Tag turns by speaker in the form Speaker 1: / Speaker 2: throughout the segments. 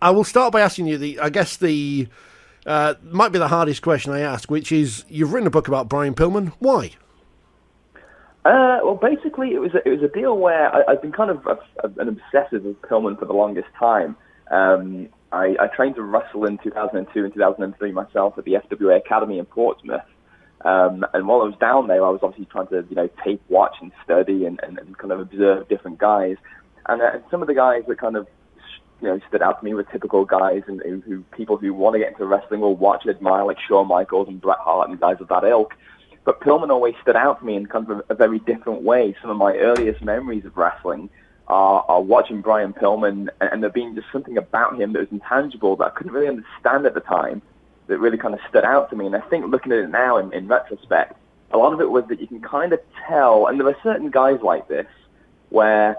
Speaker 1: I will start by asking you I guess the might be the hardest question I ask, which is, you've written a book about Brian Pillman. Why?
Speaker 2: Well, basically, it was a deal where I've been kind of an obsessive of Pillman for the longest time. I trained to wrestle in 2002 and 2003 myself at the FWA Academy in Portsmouth. And while I was down there, I was obviously trying to, tape, watch, and study and kind of observe different guys. And some of the guys that kind of, stood out to me were typical guys and who people who want to get into wrestling will watch and admire, like Shawn Michaels and Bret Hart and guys of that ilk. But Pillman always stood out to me in kind of a very different way. Some of my earliest memories of wrestling are watching Brian Pillman, and there being just something about him that was intangible that I couldn't really understand at the time that really kind of stood out to me. And I think looking at it now in retrospect, a lot of it was that you can kind of tell, and there are certain guys like this, where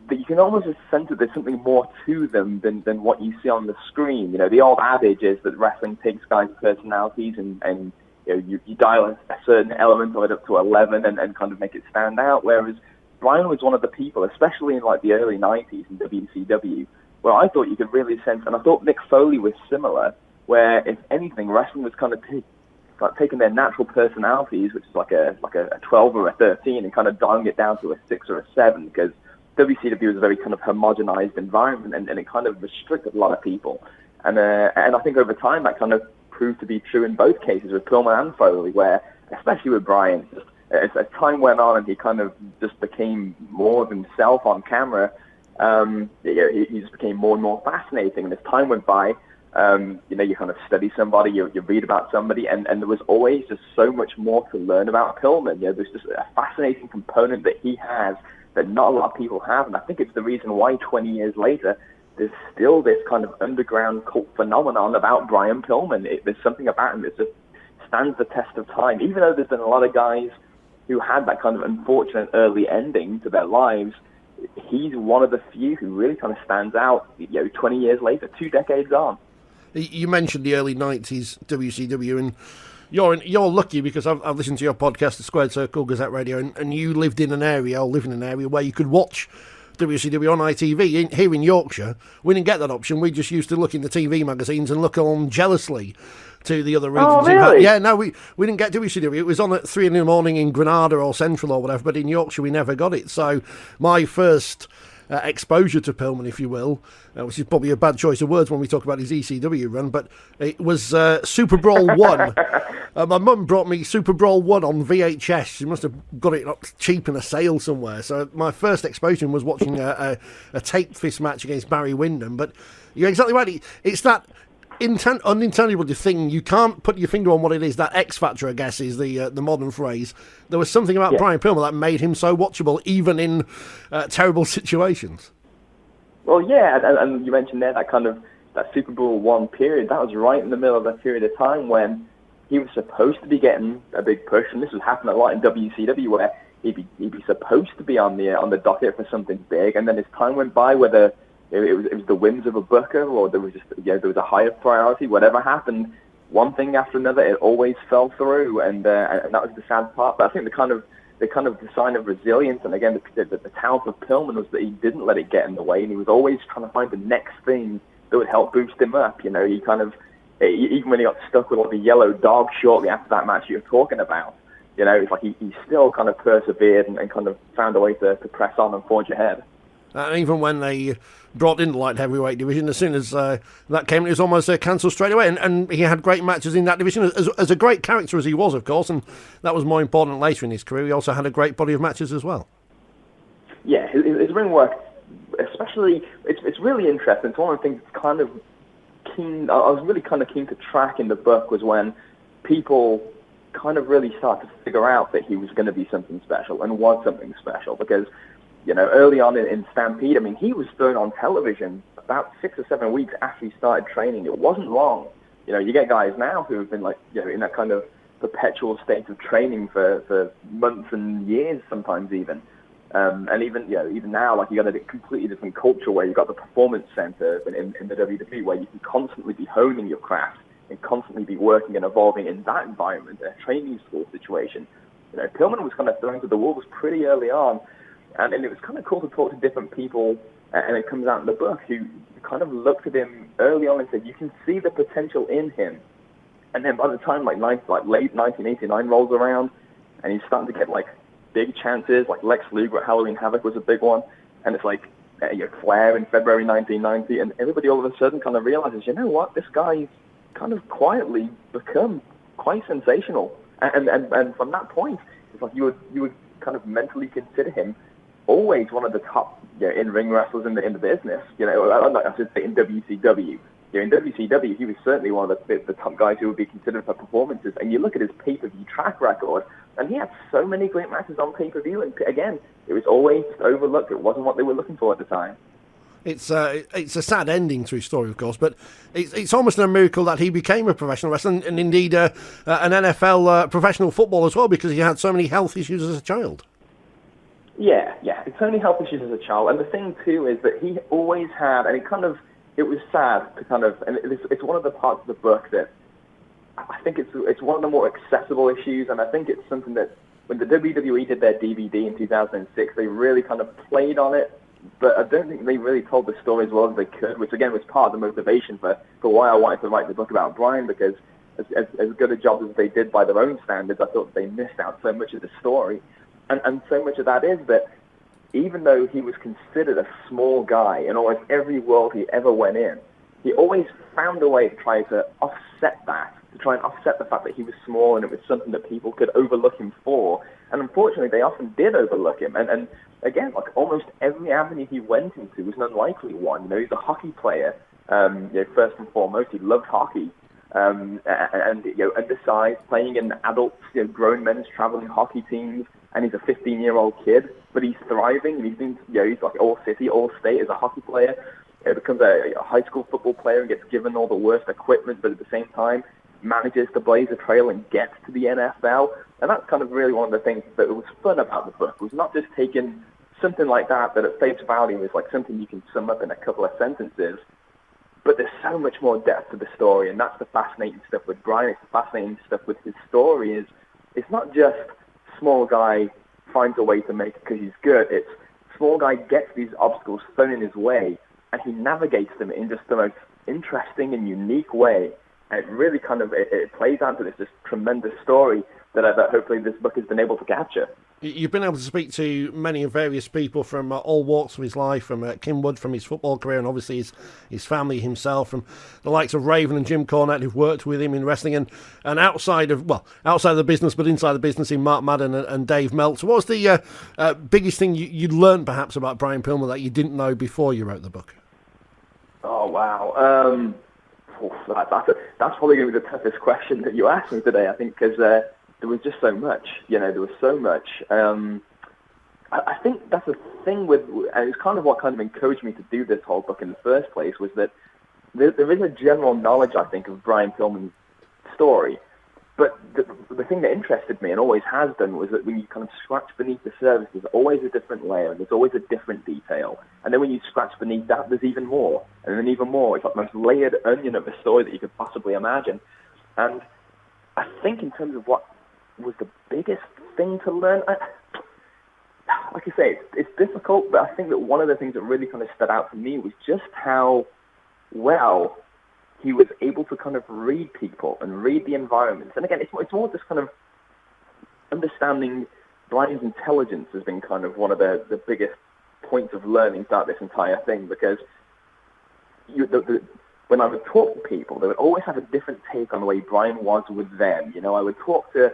Speaker 2: that you can almost sense that there's something more to them than what you see on the screen. The old adage is that wrestling takes guys' personalities and you dial a certain element of it up to 11 and kind of make it stand out, whereas Brian was one of the people, especially in like the early 90s in WCW, where I thought you could really sense, and I thought Mick Foley was similar, where if anything, wrestling was kind of taking their natural personalities, which is like a 12 or a 13, and kind of dialing it down to a 6 or a 7, because WCW was a very kind of homogenized environment, and it kind of restricted a lot of people. And I think over time that kind of proved to be true in both cases with Pillman and Foley, where, especially with Brian, just as time went on and he kind of just became more of himself on camera, he just became more and more fascinating. And as time went by, you kind of study somebody, you read about somebody, and there was always just so much more to learn about Pillman. There's just a fascinating component that he has that not a lot of people have, and I think it's the reason why 20 years later, there's still this kind of underground cult phenomenon about Brian Pillman. There's something about him that just stands the test of time. Even though there's been a lot of guys who had that kind of unfortunate early ending to their lives, he's one of the few who really kind of stands out, 20 years later, 2 decades on.
Speaker 1: You mentioned the early 90s WCW, and you're lucky because I've listened to your podcast, The Squared Circle, Gazette Radio, and you lived in an area, or live in an area where you could watch WCW on ITV. Here in Yorkshire, we didn't get that option. We just used to look in the TV magazines and look on jealously to the other regions.
Speaker 2: Oh, really?
Speaker 1: Yeah, no, we didn't get WCW. It was on at 3 in the morning in Granada or Central or whatever, but in Yorkshire we never got it. So my first exposure to Pillman, if you will, which is probably a bad choice of words when we talk about his ECW run, but it was Super Brawl 1. My mum brought me Super Brawl 1 on VHS. She must have got it cheap in a sale somewhere. So my first exposure was watching a tape fist match against Barry Windham. But you're exactly right. It's that unintelligible thing. You can't put your finger on what it is. That X factor, I guess, is the modern phrase. There was something about Brian Pillman that made him so watchable, even in terrible situations.
Speaker 2: Well, yeah, and you mentioned there that Super Bowl 1 period. That was right in the middle of that period of time when he was supposed to be getting a big push, and this was happening a lot in WCW, where he'd be supposed to be on the docket for something big, and then as time went by, whether it was the whims of a booker, or there was just there was a higher priority. Whatever happened, one thing after another, it always fell through, and that was the sad part. But I think the kind of sign of resilience, and again the talent of Pillman was that he didn't let it get in the way, and he was always trying to find the next thing that would help boost him up. He kind of, even when he got stuck with like the yellow dog shortly after that match you were talking about, it's like he still kind of persevered and kind of found a way to press on and forge ahead.
Speaker 1: Even when they brought in the light heavyweight division, as soon as that came, it was almost cancelled straight away. And he had great matches in that division, as a great character as he was, of course, and that was more important later in his career. He also had a great body of matches as well.
Speaker 2: Yeah, his ring work, especially, it's really interesting. It's one of the things that's kind of keen. I was really kind of keen to track in the book was when people kind of really started to figure out that he was going to be something special and was something special, because early on in Stampede, I mean, he was thrown on television about 6 or 7 weeks after he started training. It wasn't long. You get guys now who have been in that kind of perpetual state of training for months and years, sometimes even. And even now, you got a completely different culture where you've got the performance center in the WWE, where you can constantly be honing your craft and constantly be working and evolving in that environment, a training school situation. Pillman was kind of thrown to the wolves pretty early on. And it was kind of cool to talk to different people and it comes out in the book, who kind of looked at him early on and said, you can see the potential in him. And then by the time late 1989 rolls around, and he's starting to get like big chances, like Lex Luger at Halloween Havoc was a big one, and it's like Flair in February 1990, and everybody all of a sudden kind of realizes, you know what, this guy's kind of quietly become quite sensational. And from that point, it's like you would kind of mentally consider him always one of the top in-ring wrestlers in the business. I should say in WCW. In WCW, he was certainly one of the top guys who would be considered for performances. And you look at his pay-per-view track record, and he had so many great matches on pay-per-view. And again, it was always overlooked. It wasn't what they were looking for at the time.
Speaker 1: It's a sad ending to his story, of course, but it's almost a miracle that he became a professional wrestler and indeed an NFL professional football as well, because he had so many health issues as a child.
Speaker 2: Yeah, it's only health issues as a child. And the thing, too, is that he always had, and it was sad to kind of, and it's one of the parts of the book that I think it's one of the more accessible issues, and I think it's something that when the WWE did their DVD in 2006, they really kind of played on it, but I don't think they really told the story as well as they could, which again was part of the motivation for why I wanted to write the book about Brian, because as good a job as they did by their own standards, I thought they missed out so much of the story, and so much of that is that even though he was considered a small guy in almost every world he ever went in, he always found a way to try to offset that, to try and offset the fact that he was small and it was something that people could overlook him for. And unfortunately, they often did overlook him. And again, like almost every avenue he went into was an unlikely one. He's a hockey player. First and foremost, he loved hockey. And undersized, playing in adult, grown men's traveling hockey teams. And he's a 15-year-old kid, but he's thriving, and he's like all-city, all-state as a hockey player. He becomes a high school football player and gets given all the worst equipment, but at the same time manages to blaze a trail and gets to the NFL. And that's kind of really one of the things that was fun about the book. It was not just taking something like that at face value is like something you can sum up in a couple of sentences, but there's so much more depth to the story, and that's the fascinating stuff with Brian. It's the fascinating stuff with his story is it's not just small guy finds a way to make it because he's good. It's small guy gets these obstacles thrown in his way, and he navigates them in just the most interesting and unique way. And it really kind of it plays out to this tremendous story that hopefully this book has been able to capture.
Speaker 1: You've been able to speak to many and various people from all walks of his life, from Kim Wood, from his football career, and obviously his family himself, from the likes of Raven and Jim Cornette, who've worked with him in wrestling, and outside of the business, but inside the business in Mark Madden and Dave Meltzer. What was the biggest thing you learned perhaps about Brian Pillman that you didn't know before you wrote the book?
Speaker 2: Oh, wow. That's probably going to be the toughest question that you asked me today, I think, because there was just so much. There was so much. I think that's the thing with, and it's kind of what kind of encouraged me to do this whole book in the first place, was that there is a general knowledge, I think, of Brian Pillman's story. But the thing that interested me, and always has done, was that when you kind of scratch beneath the surface, there's always a different layer, and there's always a different detail. And then when you scratch beneath that, there's even more, and then even more. It's like the most layered onion of a story that you could possibly imagine. And I think in terms of what was the biggest thing to learn, like I say, it's difficult, but I think that one of the things that really kind of stood out for me was just how well he was able to kind of read people and read the environments. And again, it's more just kind of understanding Brian's intelligence has been kind of one of the biggest points of learning throughout this entire thing, because when I would talk to people, they would always have a different take on the way Brian was with them. I would talk to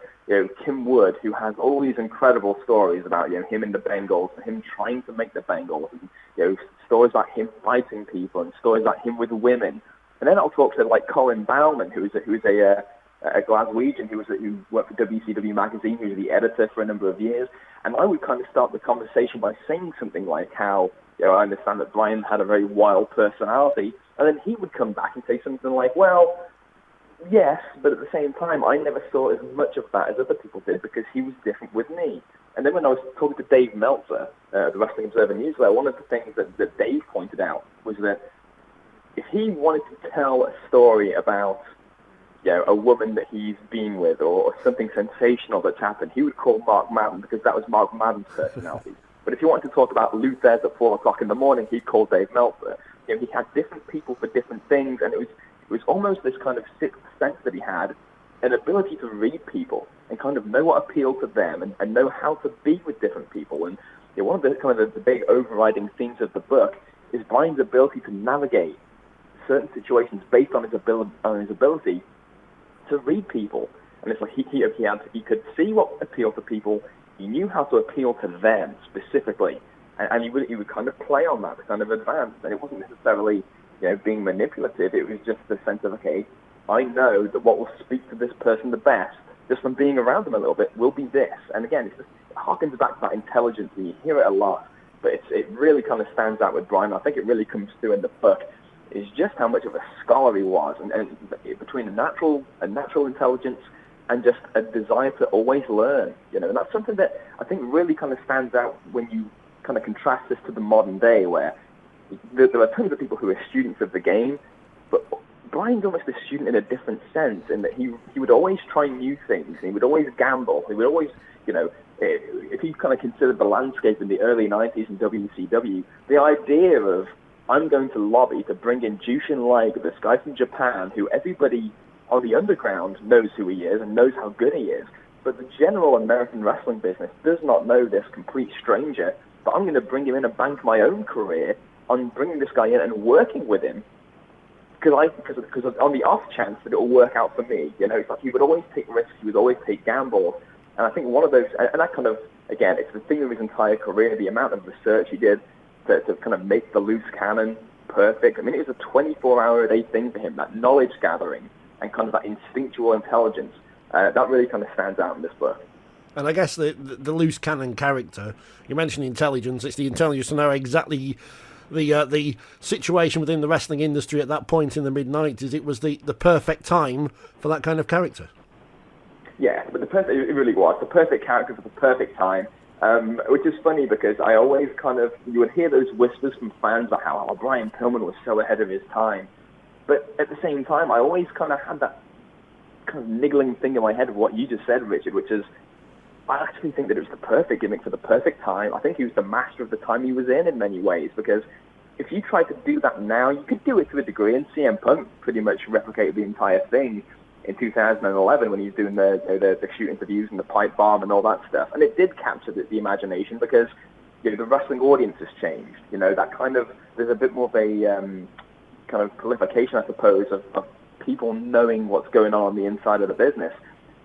Speaker 2: Kim Wood, who has all these incredible stories about him in the Bengals, and him trying to make the Bengals, and stories about him fighting people, and stories about him with women. And then I'll talk to like Colin Bauman, who's a Glaswegian who worked for WCW magazine, who was the editor for a number of years. And I would kind of start the conversation by saying something like how I understand that Brian had a very wild personality, and then he would come back and say something like, well, yes, but at the same time, I never saw as much of that as other people did because he was different with me. And then when I was talking to Dave Meltzer, the Wrestling Observer newsletter, one of the things that Dave pointed out was that if he wanted to tell a story about a woman that he's been with or something sensational that's happened, he would call Mark Madden, because that was Mark Madden's personality. But if you wanted to talk about Luther's at 4 o'clock in the morning, he'd call Dave Meltzer. You know, he had different people for different things, and it was almost this kind of sixth sense that he had, an ability to read people and kind of know what appealed to them and know how to be with different people. And you know, one of the kind of the big overriding themes of the book is Brian's ability to navigate certain situations based on his ability to read people. And it's like he could see what appealed to people. He knew how to appeal to them specifically, and he would kind of play on that to kind of advance. And it wasn't necessarily, you know, being manipulative. It was just the sense of, okay, I know that what will speak to this person the best, just from being around them a little bit, will be this. And again, it harkens back to that intelligence, and you hear it a lot, but it really kind of stands out with Brian. I think it really comes through in the book, is just how much of a scholar he was, and between a natural intelligence and just a desire to always learn, you know. And that's something that I think really kind of stands out when you kind of contrast this to the modern day, where there are tons of people who are students of the game, but Brian's almost a student in a different sense, in that he would always try new things. He would always gamble. He would always, you know, if you kind of considered the landscape in the early 90s in WCW, the idea of, I'm going to lobby to bring in Jushin Liger, this guy from Japan, who everybody on the underground knows who he is and knows how good he is, but the general American wrestling business does not know this complete stranger, but I'm going to bring him in and bank my own career on bringing this guy in and working with him, because on the off chance that it will work out for me. You know, it's like he would always take risks, he would always take gambles, and I think one of those, and that kind of, again, it's the thing of his entire career, the amount of research he did to kind of make the loose cannon perfect. I mean, it was a 24-hour-a-day thing for him, that knowledge gathering and kind of that instinctual intelligence. That really kind of stands out in this book.
Speaker 1: And I guess the loose cannon character, you mentioned intelligence, it's the intelligence to know exactly the situation within the wrestling industry at that point in the mid-90s. It was the perfect time for that kind of character.
Speaker 2: Yeah, but it really was the perfect character for the perfect time, which is funny because I always you would hear those whispers from fans about how Brian Pillman was so ahead of his time. But at the same time, I always kind of had that kind of niggling thing in my head of what you just said, Richard, which is, I actually think that it was the perfect gimmick for the perfect time. I think he was the master of the time he was in many ways, because if you tried to do that now, you could do it to a degree, and CM Punk pretty much replicated the entire thing in 2011 when he was doing the shoot interviews and the pipe bomb and all that stuff. And it did capture the imagination because, you know, the wrestling audience has changed. You know, that kind of, there's a bit more of a kind of proliferation, I suppose, of people knowing what's going on the inside of the business.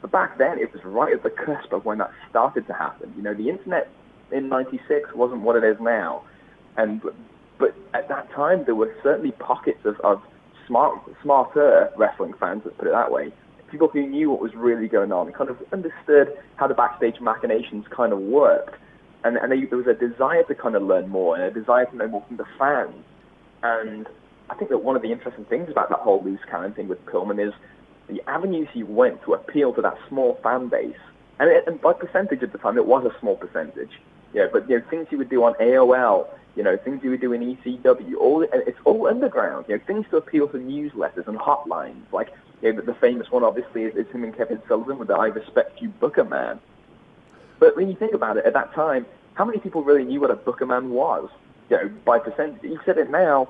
Speaker 2: But back then, it was right at the cusp of when that started to happen. You know, the internet in '96 wasn't what it is now, but at that time there were certainly pockets of smarter wrestling fans, let's put it that way. People who knew what was really going on and kind of understood how the backstage machinations kind of worked, and there was a desire to kind of learn more and a desire to know more from the fans. And I think that one of the interesting things about that whole loose cannon thing with Pillman is the avenues he went to appeal to that small fan base. And by percentage at the time, it was a small percentage. Yeah, but you know, things you would do on AOL, you know, things you would do in ECW, it's all underground. You know, things to appeal to newsletters and hotlines. Like, you know, the famous one obviously is him and Kevin Sullivan with the "I Respect You, Booker Man." But when you think about it, at that time, how many people really knew what a Booker Man was? You know, by percentage. He said it now,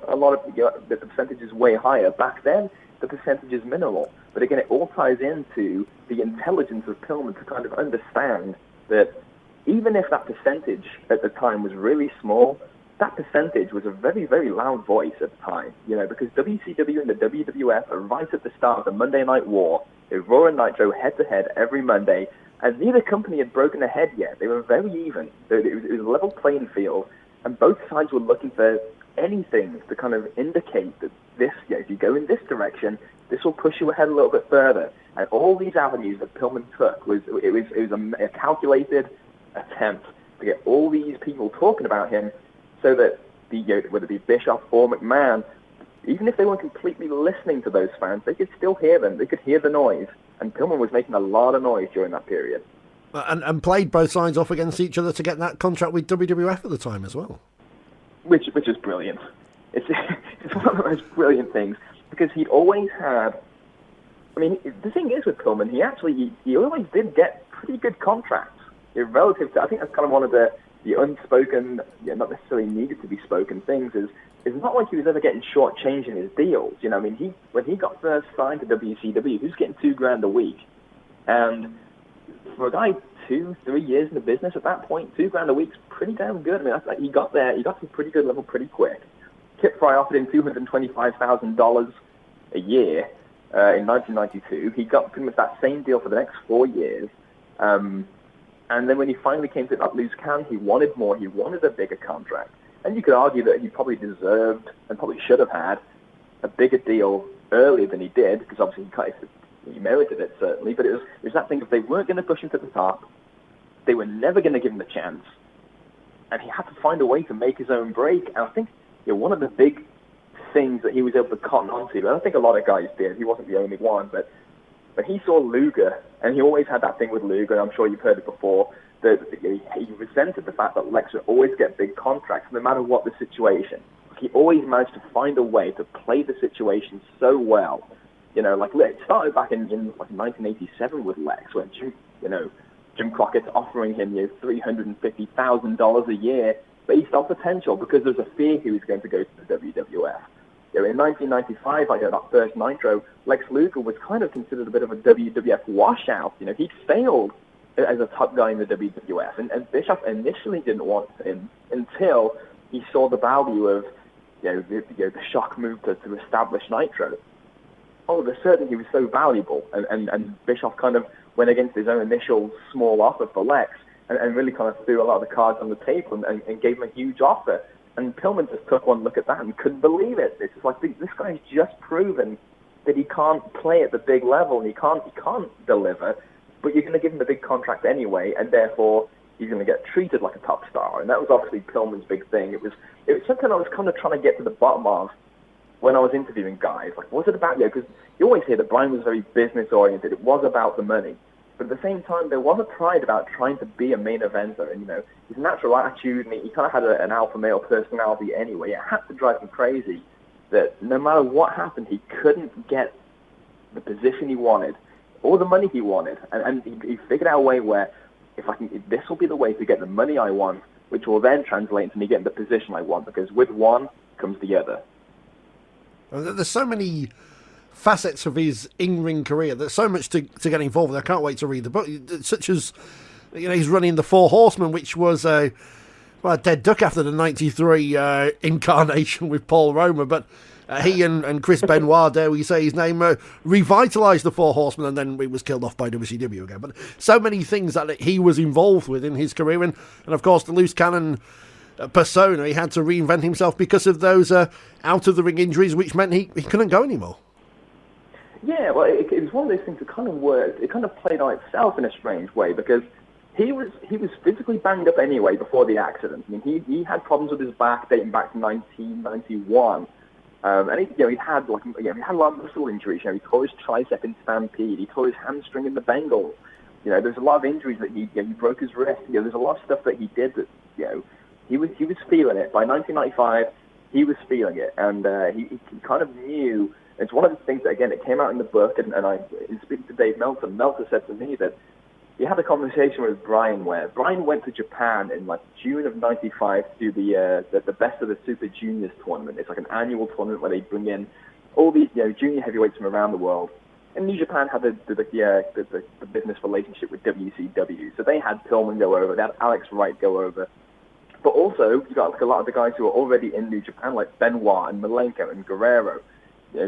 Speaker 2: a lot of, you know, the percentage is way higher. Back then, the percentage is minimal. But again, it all ties into the intelligence of Pillman to kind of understand that even if that percentage at the time was really small, that percentage was a very, very loud voice at the time. You know, because WCW and the WWF are right at the start of the Monday Night War. They were Raw and Nitro head-to-head every Monday, and neither company had broken ahead yet. They were very even. It was a level playing field, and both sides were looking for anything to kind of indicate that this, you know, if you go in this direction, this will push you ahead a little bit further. And all these avenues that Pillman took was a calculated attempt to get all these people talking about him, so that whether it be Bischoff or McMahon, even if they weren't completely listening to those fans, they could still hear them. They could hear the noise. And Pillman was making a lot of noise during that period.
Speaker 1: And played both sides off against each other to get that contract with WWF at the time as well. Which
Speaker 2: is brilliant. It's one of the most brilliant things, because he'd always had, I mean, the thing is with Pillman, he always did get pretty good contracts. relative to, I think that's kind of one of the unspoken, not necessarily needed to be spoken things is not like he was ever getting shortchanged in his deals. I mean, when he got first signed to WCW, he was getting $2,000 a week, and for a guy 2-3 years in the business at that point, $2,000 a week's pretty damn good. I mean, that's like, he got to a pretty good level pretty quick. Kip Fry offered him $225,000 a year in 1992. He got pretty much that same deal for the next 4 years. And then when he finally came to that loose can, he wanted more. He wanted a bigger contract. And you could argue that he probably deserved and probably should have had a bigger deal earlier than he did, because obviously he merited it, certainly. But it was that thing of they weren't going to push him to the top. They were never going to give him a chance. And he had to find a way to make his own break. And I think one of the big things that he was able to cotton onto, and I think a lot of guys did, he wasn't the only one, but he saw Luger, and he always had that thing with Luger, and I'm sure you've heard it before, that he resented the fact that Lex would always get big contracts no matter what the situation. He always managed to find a way to play the situation so well. Like it started back in 1987 with Lex, when Jim Crockett's offering him $350,000 a year based on potential, because there's a fear he was going to go to the WWF. In 1995, that first Nitro, Lex Luger was kind of considered a bit of a WWF washout. He failed as a top guy in the WWF, and Bischoff initially didn't want him until he saw the value of the shock move to establish Nitro. All of a sudden, he was so valuable, and Bischoff kind of went against his own initial small offer for Lex, and really kind of threw a lot of the cards on the table and gave him a huge offer. And Pillman just took one look at that and couldn't believe it. It's just like, this guy's just proven that he can't play at the big level, and he can't deliver, but you're going to give him a big contract anyway, and therefore he's going to get treated like a top star. And that was obviously Pillman's big thing. It was something I was kind of trying to get to the bottom of when I was interviewing guys. Like, was it about, because you always hear that Brian was very business-oriented. It was about the money. But at the same time, there was a pride about trying to be a main eventer. And, his natural attitude, and he kind of had an alpha male personality anyway. It had to drive him crazy that no matter what happened, he couldn't get the position he wanted or the money he wanted. And he figured out a way where, if this will be the way to get the money I want, which will then translate into me getting the position I want, because with one comes the other.
Speaker 1: There's so many facets of his in-ring career. There's so much to get involved with. I can't wait to read the book, such as he's running the Four Horsemen, which was a dead duck after the 93 incarnation with Paul Roma, but he and Chris Benoit, dare we say his name, revitalised the Four Horsemen, and then it was killed off by WCW again. But so many things that he was involved with in his career, and of course the loose cannon persona, he had to reinvent himself because of those out-of-the-ring injuries, which meant he couldn't go anymore.
Speaker 2: Yeah, well, it was one of those things that kind of worked. It kind of played on itself in a strange way, because he was physically banged up anyway before the accident. I mean, he had problems with his back dating back to 1991, and he had a lot of muscle injuries. He tore his tricep in Stampede. He tore his hamstring in the Bengals. There's a lot of injuries that he broke his wrist. There's a lot of stuff that he did that he was feeling it. By 1995, he was feeling it, and he kind of knew. It's one of the things that, again, it came out in the book, and in speaking to Dave Meltzer, Meltzer said to me that he had a conversation with Brian where Brian went to Japan in June of '95 to do the Best of the Super Juniors tournament. It's like an annual tournament where they bring in all these junior heavyweights from around the world. And New Japan had the business relationship with WCW, so they had Pillman go over, they had Alex Wright go over. But also, you got a lot of the guys who were already in New Japan, like Benoit and Malenko and Guerrero.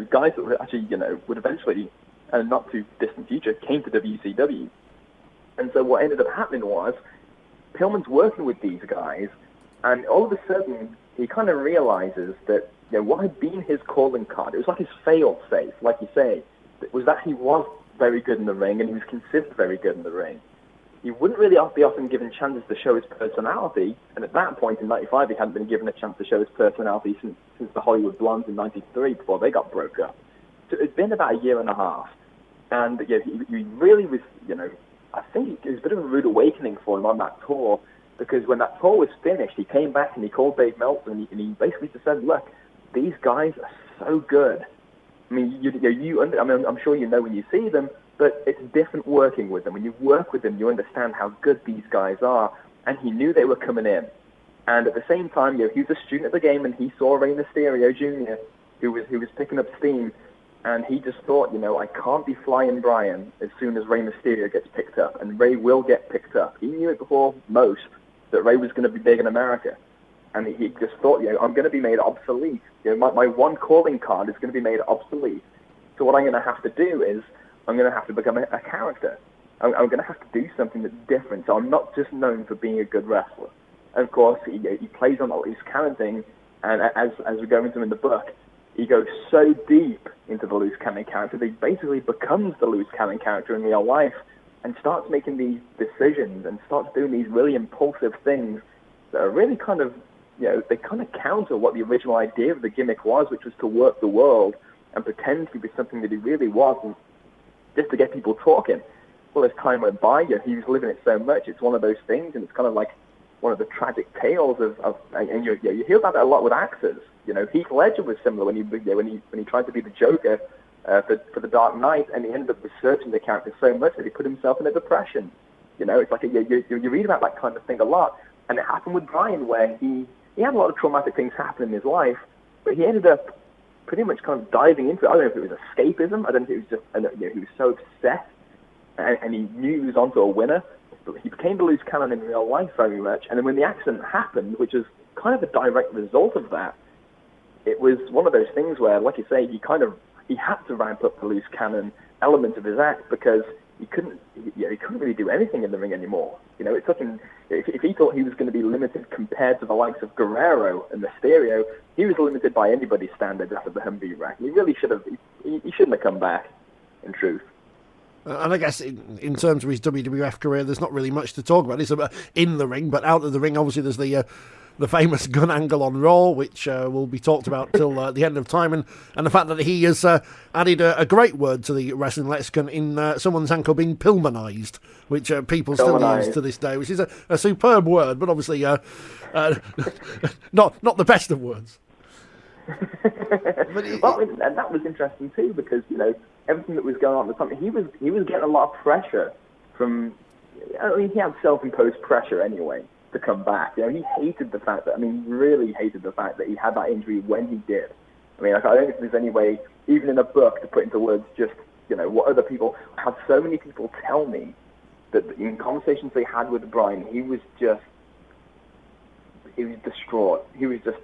Speaker 2: Guys that were actually, would eventually, in a not too distant future, came to WCW. And so what ended up happening was, Pillman's working with these guys, and all of a sudden, he kind of realizes that, what had been his calling card, it was like his fail-safe, like you say, was that he was very good in the ring, and he was considered very good in the ring. He wouldn't really be often given chances to show his personality, and at that point in '95, he hadn't been given a chance to show his personality since the Hollywood Blondes in '93, before they got broke up. So it's been about a year and a half, and he really was, I think it was a bit of a rude awakening for him on that tour, because when that tour was finished, he came back and he called Dave Meltzer, and he basically just said, look, these guys are so good. I mean, I'm sure when you see them, but it's different working with them. When you work with them, you understand how good these guys are, and he knew they were coming in. And at the same time, he was a student of the game, and he saw Rey Mysterio Jr., who was picking up steam, and he just thought, I can't be flying Brian as soon as Rey Mysterio gets picked up, and Rey will get picked up. He knew it before most that Rey was going to be big in America, and he just thought, I'm going to be made obsolete. My one calling card is going to be made obsolete. So what I'm going to have to do is I'm going to have to become a character. I'm going to have to do something that's different. So I'm not just known for being a good wrestler. And of course, he plays on that loose cannon thing, and as we go into in the book, he goes so deep into the loose cannon character that he basically becomes the loose cannon character in real life and starts making these decisions and starts doing these really impulsive things that are really kind of, they kind of counter what the original idea of the gimmick was, which was to work the world and pretend to be something that he really wasn't, just to get people talking. Well, as time went by, he was living it so much, it's one of those things, and it's kind of like one of the tragic tales of and you hear about that a lot with actors. Heath Ledger was similar when he tried to be the Joker for the Dark Knight, and he ended up researching the character so much that he put himself in a depression. It's like you read about that kind of thing a lot, and it happened with Brian, where he had a lot of traumatic things happen in his life, but he ended up pretty much kind of diving into it. I don't know if it was escapism. I don't know if it was just he was so obsessed, and he knew he was onto a winner. But he became the loose cannon in real life very much, and then when the accident happened, which was kind of a direct result of that, it was one of those things where, like you say, he had to ramp up the loose cannon element of his act because he couldn't really do anything in the ring anymore. It's such if he thought he was going to be limited compared to the likes of Guerrero and Mysterio, he was limited by anybody's standards after the Humvee wreck. He really should have. He shouldn't have come back. In truth.
Speaker 1: And I guess in terms of his WWF career, there's not really much to talk about. It's about in the ring, but out of the ring, obviously, there's the famous gun angle on Raw, which will be talked about till the end of time, and the fact that he has added a great word to the wrestling lexicon in someone's ankle being Pillmanized, which people still use to this day, which is a superb word, but obviously not the best of words.
Speaker 2: Well, and that was interesting too, because everything that was going on at the time, he was getting a lot of pressure from. He had self-imposed pressure anyway to come back. He hated the fact that. Really hated the fact that he had that injury when he did. I don't think there's any way, even in a book, to put into words just what other people had. So many people tell me that in conversations they had with Brian, he was distraught. He was just.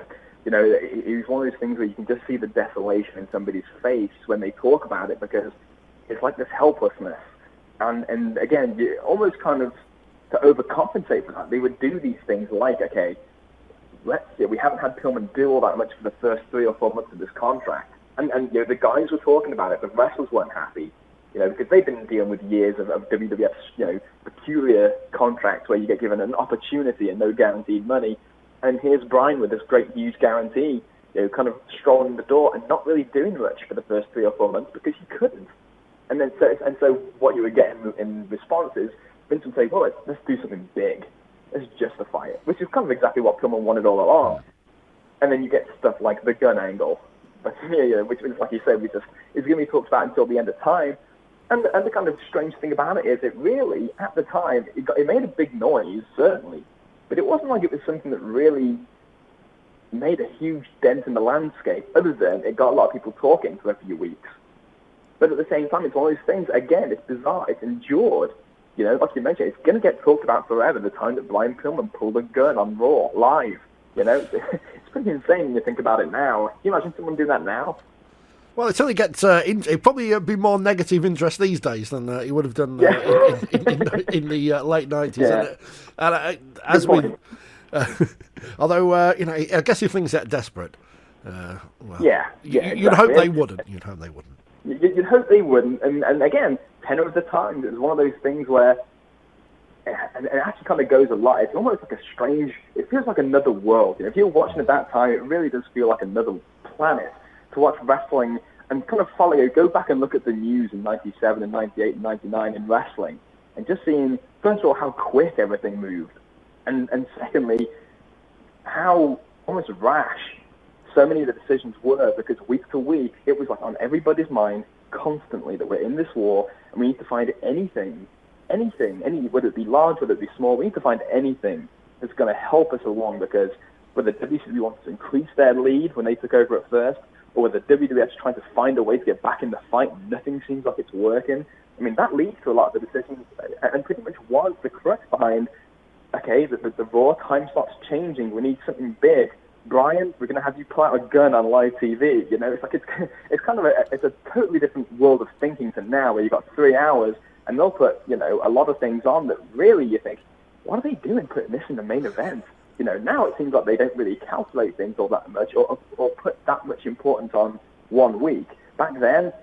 Speaker 2: It was one of those things where you can just see the desolation in somebody's face when they talk about it, because it's like this helplessness. And again, you almost kind of to overcompensate for that, they would do these things like, okay, we haven't had Pillman do all that much for the first 3 or 4 months of this contract. And the guys were talking about it, the wrestlers weren't happy, because they've been dealing with years of WWF's, peculiar contracts where you get given an opportunity and no guaranteed money. And here's Brian with this great, huge guarantee, kind of strolling the door and not really doing much for the first 3 or 4 months because he couldn't. And so what you would get in response is Vince would say, well, let's do something big. Let's justify it, which is kind of exactly what Pillman wanted all along. And then you get stuff like the gun angle, which is, like you said, is going to be talked about until the end of time. And the kind of strange thing about it is it really, at the time, it made a big noise, certainly. But it wasn't like it was something that really made a huge dent in the landscape, other than it got a lot of people talking for a few weeks. But at the same time, it's one of those things, again, it's bizarre, it's endured. Like you mentioned, it's going to get talked about forever, the time that Brian Pillman pulled a gun on Raw, live. It's pretty insane when you think about it now. Can you imagine someone doing that now?
Speaker 1: Well, it certainly gets. It'd probably be more negative interest these days than he would have done in the late 90s.
Speaker 2: Yeah.
Speaker 1: As we, although I guess if things get desperate, you'd hope they wouldn't. You'd hope they wouldn't.
Speaker 2: You'd hope they wouldn't. And again, 10 of the time, it was one of those things where, and it actually kind of goes a lot. It's almost like a strange. It feels like another world. If you're watching at that time, it really does feel like another planet to watch wrestling and kind of go back and look at the news in 97 and 98 and 99 in wrestling, and just seeing, first of all, how quick everything moved, and secondly, how almost rash so many of the decisions were, because week to week, it was like on everybody's mind constantly that we're in this war, and We need to find anything, whether it be large, whether it be small, we need to find anything that's going to help us along, because whether WCW wants to increase their lead when they took over at first, or whether WWF's trying to find a way to get back in the fight, nothing seems like it's working. I mean, that leads to a lot of the decisions, and pretty much was the crux behind, okay, the Raw time slot's changing, we need something big. Brian, we're going to have you pull out a gun on live TV. You know, it's like it's kind of it's a totally different world of thinking to now, where you've got 3 hours, and they'll put, you know, a lot of things on that really you think, what are they doing putting this in the main event? You know, now it seems like they don't really calculate things all that much, or put that much importance on 1 week. Back then,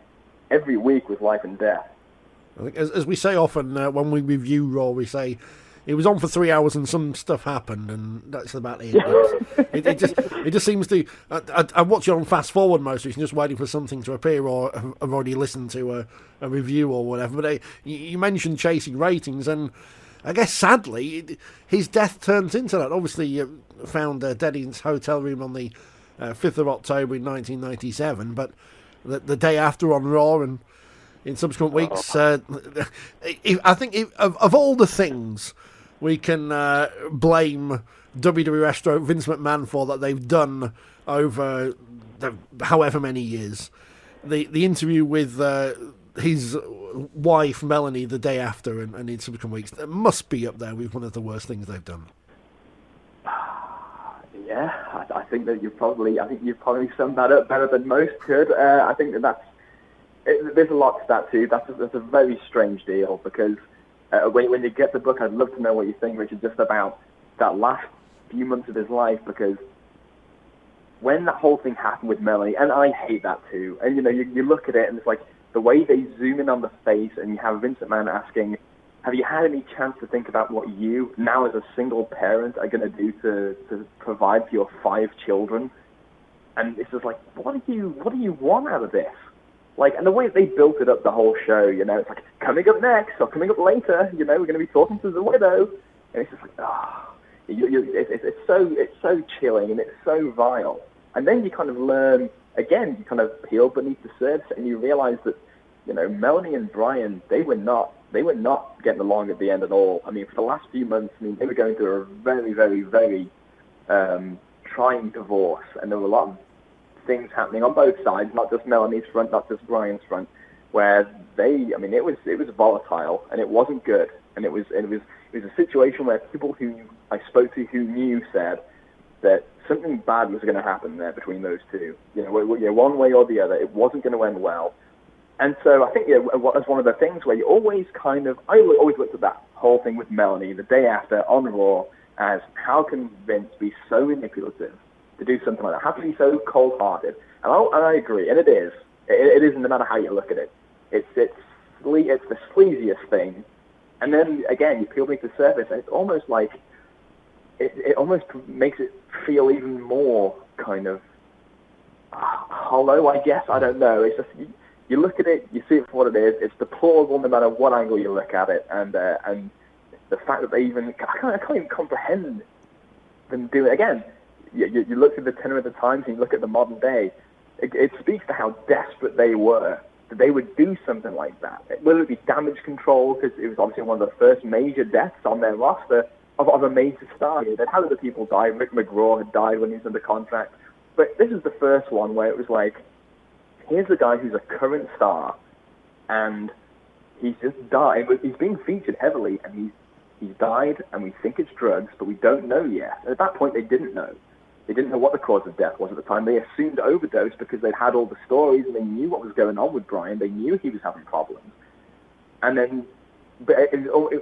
Speaker 2: every week was life and death.
Speaker 1: I think, as we say often when we review Raw, we say it was on for 3 hours and some stuff happened, and that's about it. It just seems to. I watch it on fast forward most weeks, just waiting for something to appear, or I've already listened to a review or whatever. But you mentioned chasing ratings, and I guess sadly his death turns into that. Obviously, found dead in his hotel room on the 5th of October in 1997, but the day after on Raw and in subsequent weeks, I think of all the things we can blame WWF Vince McMahon for that they've done over however many years, the interview with his wife Melanie the day after and in subsequent weeks, it must be up there with one of the worst things they've done.
Speaker 2: Yeah, I think you've probably summed that up better than most could. I think there's a lot to that too. That's a very strange deal, because when you get the book, I'd love to know what you think, Richard, just about that last few months of his life, because when that whole thing happened with Melanie, and I hate that too, and you know, you look at it and it's like the way they zoom in on the face, and you have Vince McMahon asking, have you had any chance to think about what you, now as a single parent, are going to do to provide for your 5 children? And it's just like, what do you want out of this? Like, and the way they built it up, the whole show, you know, it's like, coming up next, or coming up later, you know, we're going to be talking to the widow. And it's just like, it's so chilling, and it's so vile. And then you kind of learn, again, you kind of peel beneath the surface, and you realize that, you know, Melanie and Brian, they were not getting along at the end at all. I mean, for the last few months, I mean, they were going through a very, very, very trying divorce, and there were a lot of things happening on both sides, not just Melanie's front, not just Brian's front, where it was volatile, and it wasn't good, and it was a situation where people who I spoke to who knew said that something bad was going to happen there between those two. You know, one way or the other, it wasn't going to end well. And so I think, that's one of the things where you always I always looked at that whole thing with Melanie the day after on Raw as, how can Vince be so manipulative to do something like that? How can he be so cold-hearted? And I agree, and it is. It is, no matter how you look at it. It's the sleaziest thing. And then, again, you peel beneath the surface, and it's almost like, it almost makes it feel even more kind of hollow, I guess. I don't know. It's just, you look at it, you see it for what it is. It's deplorable no matter what angle you look at it. And the fact that they even, I can't even comprehend them doing it. Again, you look at the tenor of the times and you look at the modern day, it speaks to how desperate they were that they would do something like that. Whether it be Damage Control, because it was obviously one of the first major deaths on their roster of a major star. They'd had other people die. Rick McGraw had died when he was under contract. But this is the first one where it was like, here's a guy who's a current star, and he's just died. He's being featured heavily, and he's died, and we think it's drugs, but we don't know yet. At that point, they didn't know. They didn't know what the cause of death was at the time. They assumed overdose because they'd had all the stories, and they knew what was going on with Brian. They knew he was having problems. And then, but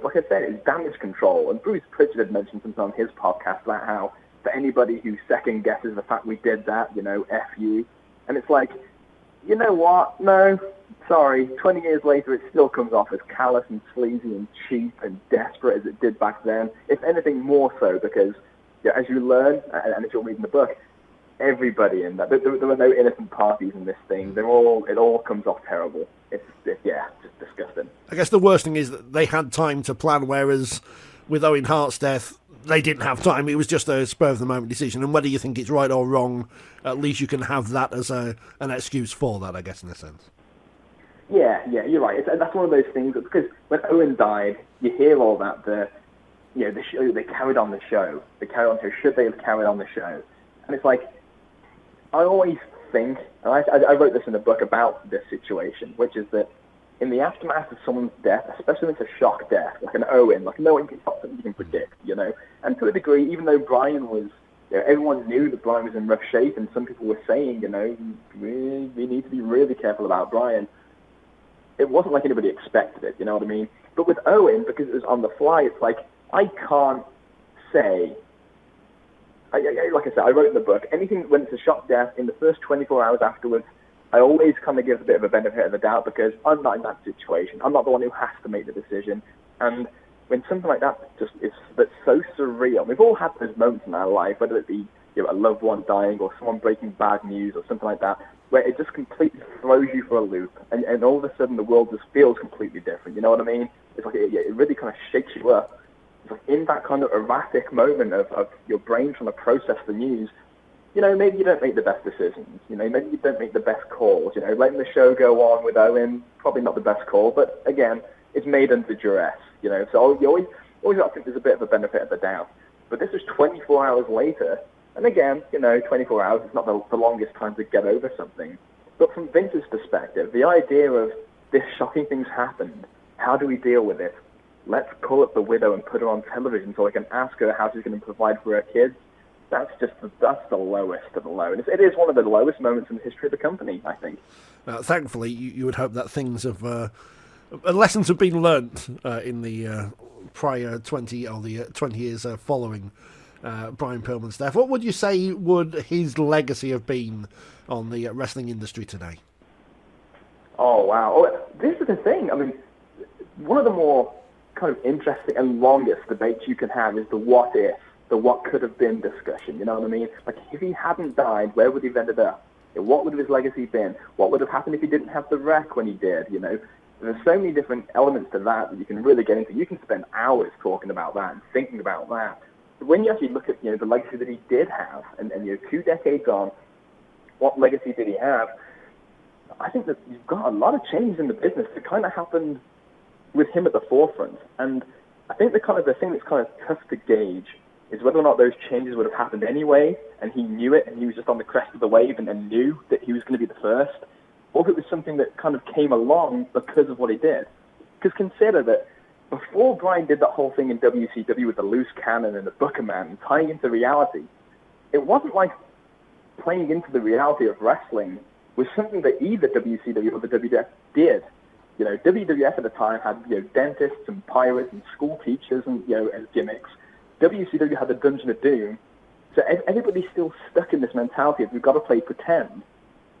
Speaker 2: like I said, it's Damage Control. And Bruce Pritchard had mentioned something on his podcast about how, for anybody who second guesses the fact we did that, you know, F you. And it's like, you know what? No, sorry. 20 years later, it still comes off as callous and sleazy and cheap and desperate as it did back then. If anything, more so, because as you learn, and as you're reading the book, everybody in that, there were no innocent parties in this thing. It all comes off terrible. It's just disgusting.
Speaker 1: I guess the worst thing is that they had time to plan, whereas with Owen Hart's death, they didn't have time. It was just a spur-of-the-moment decision, and whether you think it's right or wrong, at least you can have that as an excuse for that, I guess, in a sense.
Speaker 2: Yeah, you're right. That's one of those things, because when Owen died, you hear all that, the show, they carried on the show. Should they have carried on the show? And it's like, I always think, and I wrote this in a book about this situation, which is that in the aftermath of someone's death, especially when it's a shock death, like an Owen, like no one can stop something you can predict, And to a degree, even though Brian was, everyone knew that Brian was in rough shape, and some people were saying, we need to be really careful about Brian. It wasn't like anybody expected it, you know what I mean? But with Owen, because it was on the fly, it's like, I can't say, like I said, I wrote in the book, anything when it's a shock death, in the first 24 hours afterwards, I always kind of give a bit of a benefit of the doubt, because I'm not in that situation. I'm not the one who has to make the decision. And when something like that that's so surreal, we've all had those moments in our life, whether it be a loved one dying or someone breaking bad news or something like that, where it just completely throws you for a loop, and all of a sudden the world just feels completely different. You know what I mean? It's like it really kind of shakes you up. It's like in that kind of erratic moment of your brain trying to process the news, maybe you don't make the best decisions. Maybe you don't make the best calls. Letting the show go on with Owen, probably not the best call. But again, it's made under duress. So you always I think there's a bit of a benefit of the doubt. But this is 24 hours later, and again, 24 hours is not the longest time to get over something. But from Vince's perspective, the idea of this shocking thing's happened. How do we deal with it? Let's call up the widow and put her on television so I can ask her how she's going to provide for her kids. That's the lowest of the low. And it is one of the lowest moments in the history of the company, I think.
Speaker 1: Thankfully, you would hope that things have... lessons have been learnt in the prior 20 years following Brian Pillman's death. What would you say would his legacy have been on the wrestling industry today?
Speaker 2: Oh, wow. Oh, this is the thing. I mean, one of the more kind of interesting and longest debates you can have is the what if, the what could have been discussion. You know what I mean? Like, if he hadn't died, where would he have ended up? What would his legacy been? What would have happened if he didn't have the wreck when he did? There's so many different elements to that you can really get into. You can spend hours talking about that and thinking about that. But when you actually look at the legacy that he did have, and 2 decades on, what legacy did he have? I think that you've got a lot of changes in the business that kind of happened with him at the forefront. And I think the thing that's kind of tough to gauge is whether or not those changes would have happened anyway, and he knew it, and he was just on the crest of the wave and knew that he was going to be the first, or if it was something that kind of came along because of what he did. Because consider that before Brian did that whole thing in WCW with the loose cannon and the Booker Man tying into reality, it wasn't like playing into the reality of wrestling was something that either WCW or the WWF did. WWF at the time had dentists and pirates and school teachers and as gimmicks. WCW had the Dungeon of Doom, so everybody's still stuck in this mentality of we've got to play pretend.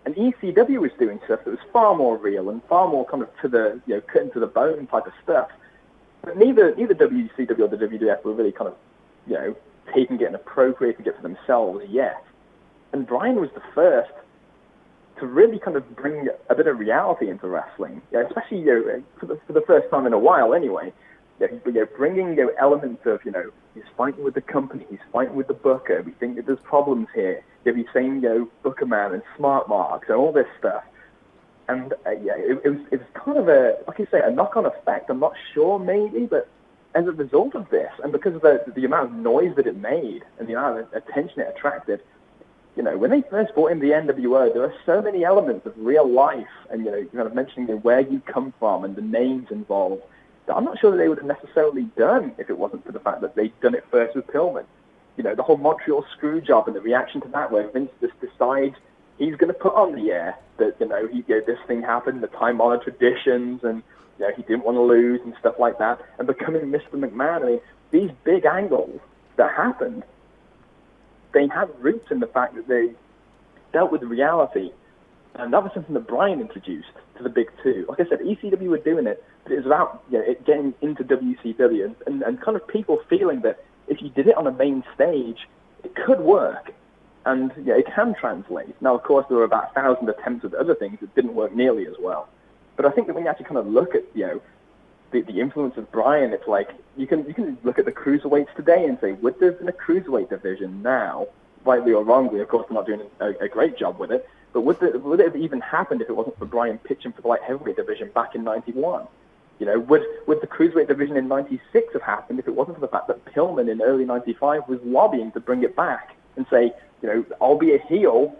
Speaker 2: And ECW was doing stuff that was far more real and far more kind of to the cut into the bone type of stuff. But neither WCW or the WWF were really kind of taking it and appropriating it for themselves yet. And Brian was the first to really kind of bring a bit of reality into wrestling, especially for the first time in a while anyway. Bringing elements of he's fighting with the company, he's fighting with the Booker. We think that there's problems here. He's saying Booker Man and smart marks and all this stuff. And it was kind of like you say, a knock-on effect. I'm not sure, maybe, but as a result of this, and because of the amount of noise that it made and the amount of attention it attracted, when they first brought in the NWO, there are so many elements of real life, and kind of mentioning where you come from and the names involved, that I'm not sure that they would have necessarily done if it wasn't for the fact that they'd done it first with Pillman. The whole Montreal screw job and the reaction to that, where Vince just decides he's going to put on the air that this thing happened, the time-honored traditions, and he didn't want to lose and stuff like that, and becoming Mr. McMahon. I mean, these big angles that happened, they had roots in the fact that they dealt with reality, and that was something that Brian introduced to the big two. Like I said, ECW were doing it, but it was about it getting into WCW and kind of people feeling that if you did it on a main stage, it could work, and it can translate. Now, of course, there were about 1,000 attempts with other things that didn't work nearly as well. But I think that when you actually kind of look at the influence of Brian, it's like you can look at the cruiserweights today and say, would there have been a cruiserweight division now? Rightly or wrongly, of course, they're not doing a great job with it. But would it have even happened if it wasn't for Brian pitching for the light heavyweight division back in '91? You know, would the cruiserweight division in '96 have happened if it wasn't for the fact that Pillman in early '95 was lobbying to bring it back and say, you know, I'll be a heel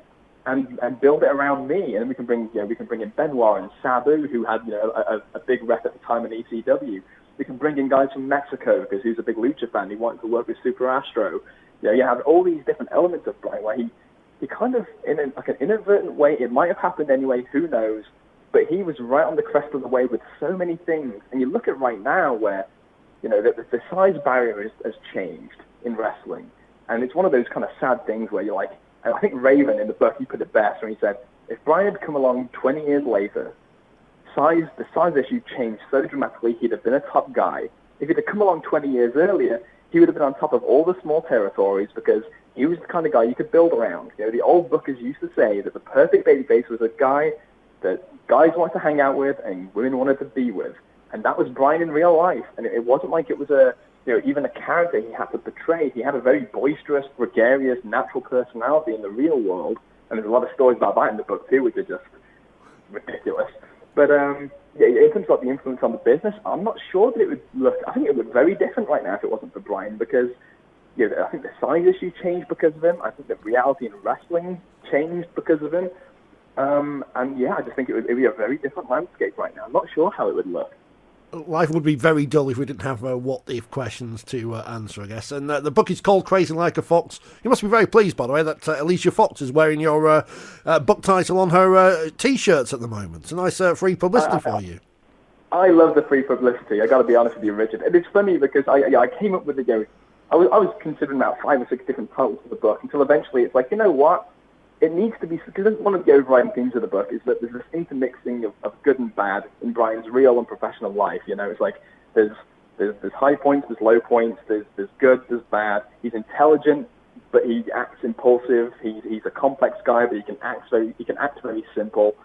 Speaker 2: and build it around me, and we can bring in Benoit and Sabu, who had, you know, a big rep at the time in ECW. We can bring in guys from Mexico because he's a big lucha fan. He wanted to work with Super Astro. You know, you have all these different elements of Brian where he kind of, in an inadvertent way, it might have happened anyway, who knows, but he was right on the crest of the wave with so many things. And you look at right now where, you know, the size barrier has changed in wrestling. And it's one of those kind of sad things where you're like, and I think Raven in the book, he put it best when he said, if Brian had come along 20 years later, the size issue changed so dramatically, he'd have been a top guy. If he'd have come along 20 years earlier, he would have been on top of all the small territories because he was the kind of guy you could build around. You know, the old bookers used to say that the perfect babyface was a guy that guys wanted to hang out with and women wanted to be with. And that was Brian in real life. And it wasn't like it was even a character he had to portray. He had a very boisterous, gregarious, natural personality in the real world. And there's a lot of stories about that in the book too, which are just ridiculous. But in terms of the influence on the business, I'm not sure that it would look. I think it would look very different right now if it wasn't for Brian, because I think the size issue changed because of him. I think the reality in wrestling changed because of him. I just think it would be a very different landscape right now. I'm not sure how it would look.
Speaker 1: Life would be very dull if we didn't have what-if questions to answer, I guess. And the book is called Crazy Like a Fox. You must be very pleased, by the way, that Alicia Fox is wearing your book title on her T-shirts at the moment. It's a nice free publicity for you.
Speaker 2: I love the free publicity. I got to be honest with you, Richard. And it's funny because I came up with the I was considering about 5 or 6 different titles for the book until eventually it's like, you know what? It needs to be, because one of the overriding themes of the book is that there's this intermixing of good and bad in Brian's real and professional life. You know, it's like there's high points, there's low points, there's good, there's bad. He's intelligent, but he acts impulsive. He's a complex guy, but he can act very simple.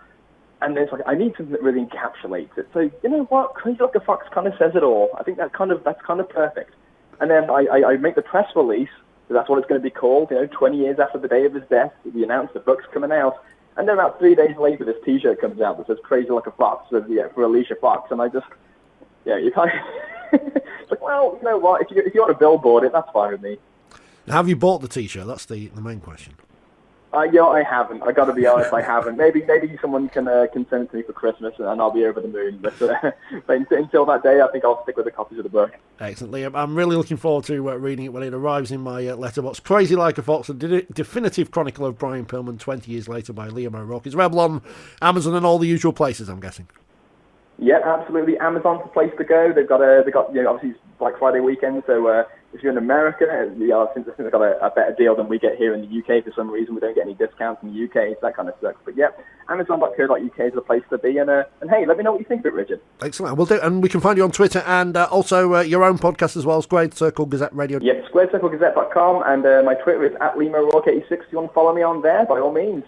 Speaker 2: And it's like I need something that really encapsulates it. So you know what, Crazy Like a Fox kind of says it all. I think that's kind of perfect. And then I make the press release. That's what it's going to be called. 20 years after the day of his death, we announced the book's coming out. And then about 3 days later, this T-shirt comes out that says "Crazy Like a Fox" for Alicia Fox. And I just, you kind of, it's like, well, you know what? If you want to billboard it, that's fine with me.
Speaker 1: Have you bought the T-shirt? That's the main question.
Speaker 2: I haven't. I got to be honest, I haven't. Maybe someone can send it to me for Christmas, and I'll be over the moon. But until that day, I think I'll stick with the copies of the book.
Speaker 1: Excellent, Liam. I'm really looking forward to reading it when it arrives in my letterbox. Crazy Like a Fox, a definitive chronicle of Brian Pillman 20 years later by Liam O'Rourke. It's available on Amazon and all the usual places, I'm guessing.
Speaker 2: Yeah, absolutely. Amazon's the place to go. They've got obviously it's Black Friday weekend, so if you're in America, since they've got a better deal than we get here in the UK for some reason, we don't get any discounts in the UK, so that kind of sucks. But yeah, Amazon.co.uk is the place to be, and hey, let me know what you think of it, Richard.
Speaker 1: Excellent, we'll do, and we can find you on Twitter and also your own podcast as well, Squared Circle Gazette Radio.
Speaker 2: Yep, squaredcirclegazette.com, and my Twitter is @LiamO'Rourke86. If you want to follow me on there, by all means.